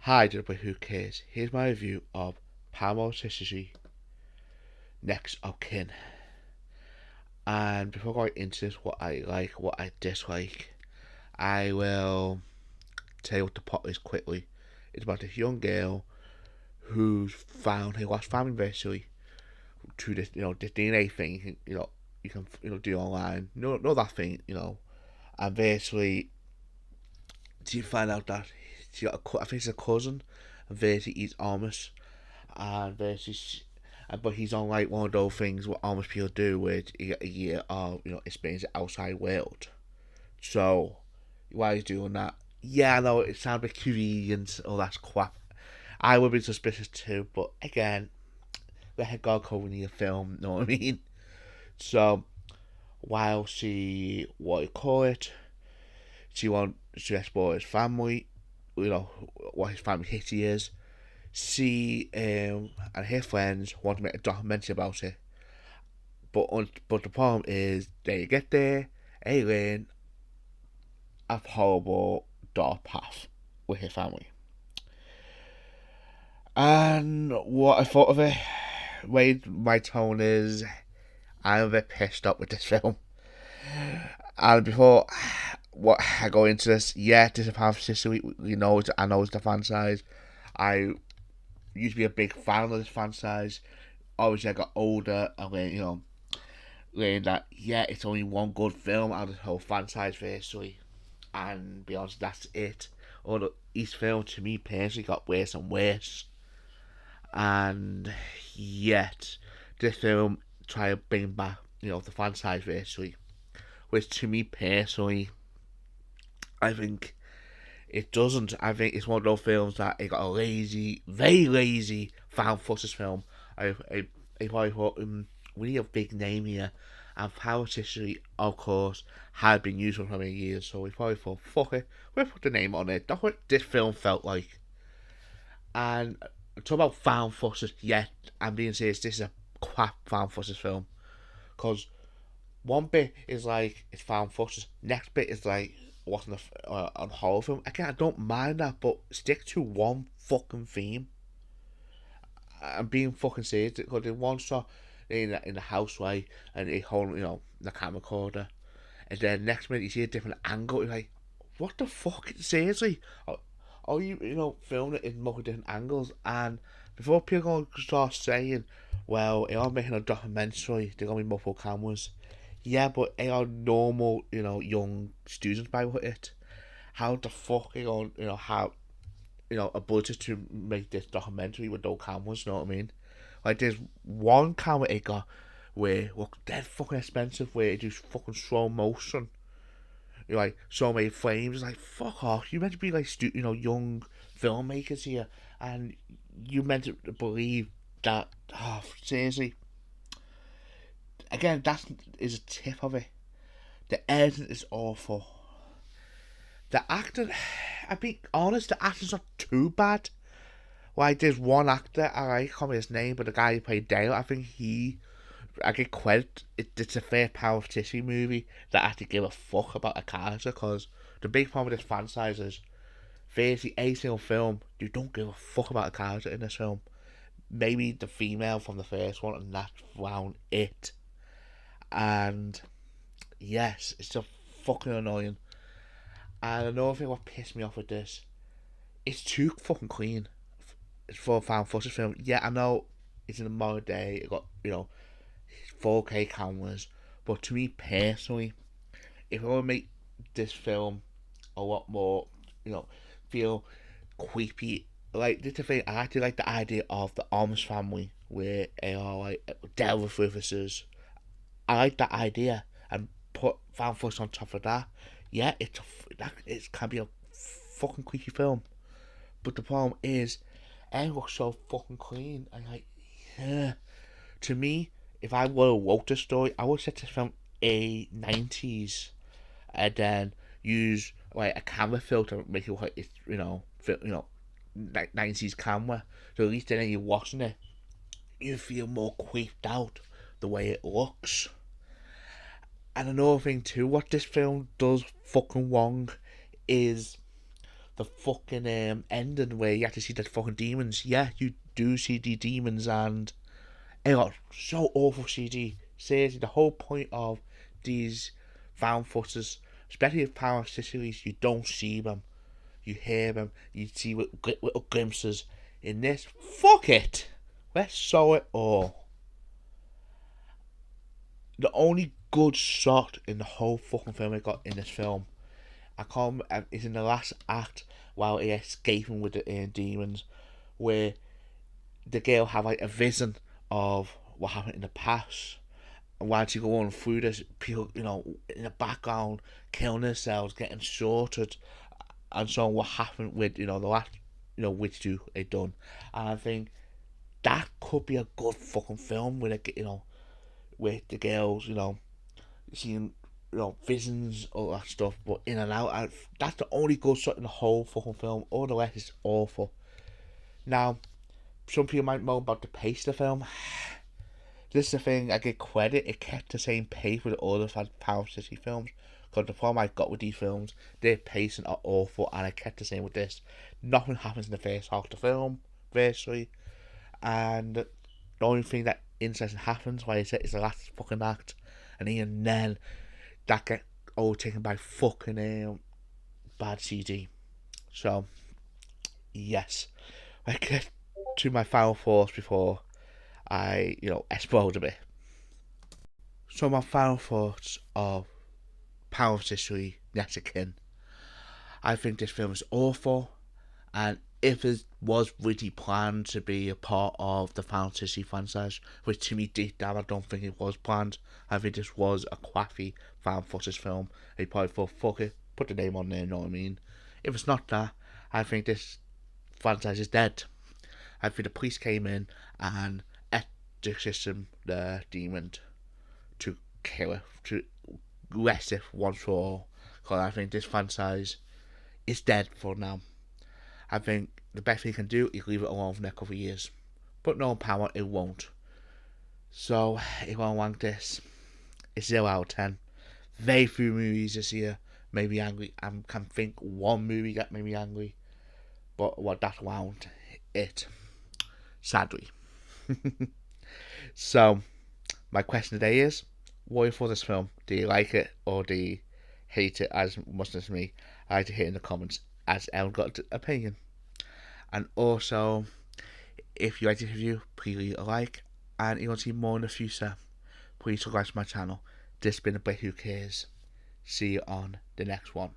Hi, everybody who cares. Here's my review of Paranormal History Next of Kin. And before going into this, what I like, what I dislike, I will tell you what the plot is quickly. It's about this young girl who's found her lost family basically through this, this DNA thing. You can do online. Know that thing, and basically she find out that she got I think it's a cousin, and basically he's Amish, and basically but he's on like one of those things what Amish people do, which you get a year of experience the outside world. So while he's doing that, yeah, I know it sounds a bit convenient, all that crap. I would be suspicious too, but again, let God cover in a film, know what I mean? So while she what you call it, she wants to explore his family, what his family history is. She and her friends want to make a documentary about it, but the problem is they get there, Aileen a horrible dark path with her family. And what I thought of it, my tone is, I'm a bit pissed up with this film. And before what I go into this, yeah, this is a of Sicily. I know it's the fan size. I used to be a big fan of this fan size. Obviously, I got older and learned that yeah, it's only one good film out of the whole franchise basically, and be honest, that's it. Although each film to me personally got worse and worse, and yet this film try to bring back the franchise basically, which to me personally, I think it doesn't. I think it's one of those films that it got a lazy, very lazy found footage film. I probably thought we need a big name here, and Power History, of course, had been used for many years, so we probably thought, fuck it, we'll put the name on it. That's what this film felt like. And talk about found footage, yeah, I'm being serious, this is a crap found footage film. Because one bit is like, it's found footage, next bit is like, wasn't a horror film. Again, I don't mind that, but stick to one fucking theme. I'm being fucking serious because in one shot in the house right and they hold the camera recorder, and then next minute you see a different angle. You're like, what the fuck? Seriously, are you filming it in multiple different angles? And before people start saying, well, they are making a documentary, they're gonna be multiple cameras. Yeah, but they are normal, young students by with it. How the fuck are you going, how a budget to make this documentary with no cameras, you know what I mean? Like there's one camera it got where look dead fucking expensive where it just fucking slow motion. Like so many frames. It's like fuck off. You meant to be like young filmmakers here, and you meant to believe that. Oh, seriously. Again, that is a tip of it. The editing is awful. The acting, I'll be honest, the acting's not too bad. Like there's one actor I can't remember his name, but the guy who played Dale, I get credit. It's a fair power of tissue movie that I have to give a fuck about a character because the big problem with this franchise is basically a single film you don't give a fuck about a character in this film. Maybe the female from the first one, and that's around it. And yes, it's just fucking annoying. And another thing what pissed me off with this, it's too fucking clean. It's for a found footage film. Yeah, I know it's in the modern day. It got 4K cameras, but to me personally, if I want to make this film a lot more, feel creepy. Like this is the thing, I actually like the idea of the Amish family where they are like devil witnesses. I like that idea and put found footage on top of that. Yeah, it can be a fucking creepy film, but the problem is, it looks so fucking clean. And like, yeah. To me, if I would have wrote this story, I would set this film a 90s and then use like a camera filter, make it like it's 90s camera. So at least then you're watching it, you feel more creeped out the way it looks. And another thing too, what this film does fucking wrong is the fucking ending where you have to see the fucking demons. Yeah, you do see the demons, and it got so awful CG. Seriously, the whole point of these found footers, especially with Power Sicilies, you don't see them. You hear them. You see little glimpses. In this, fuck it. Let's show it all. The only good shot in the whole fucking film I got in this film, I can't. Is in the last act while he escaping with the demons, where the girl have like a vision of what happened in the past. And while she going through this, people, in the background, killing themselves, getting sorted, and so on. What happened with the last, which two they done, and I think that could be a good fucking film with with the girls, seeing visions, all that stuff, but in and out. That's the only good shot in the whole fucking film. All the rest is awful. Now, some people might moan about the pace of the film. This is the thing, I give credit, it kept the same pace with all the Power City films. Because the problem I got with these films, their pacing are awful, and I kept the same with this. Nothing happens in the first half of the film, virtually, and the only thing that interesting happens, like I said, is the last fucking act, and even then, that get overtaken by fucking bad CG. So, yes. I get to my final thoughts before I, explode a bit. So my final thoughts of Power of History, Next of Kin. I think this film is awful, and if it was really planned to be a part of the Final Fantasy franchise, which to me deep down I don't think it was planned. I think this was a quaffy Final Fantasy film. They probably thought, fuck it, put the name on there, you know what I mean? If it's not that, I think this franchise is dead. I think the police came in and exorcism the demon to kill it, to rest it once for all. Because I think this franchise is dead for now. I think the best thing you can do is leave it alone for the next couple of years. But no power, it won't. So, if I rank this, it's 0 out of 10. Very few movies this year made me angry. I can think one movie that made me angry. But what that's around it. Sadly. So, my question today is, what do you for this film? Do you like it or do you hate it as much as me? I like to hear in the comments, as everyone got an opinion. And also, if you like this review, please leave a like. And if you want to see more in the future, please subscribe to my channel. This has been a bit Who Cares. See you on the next one.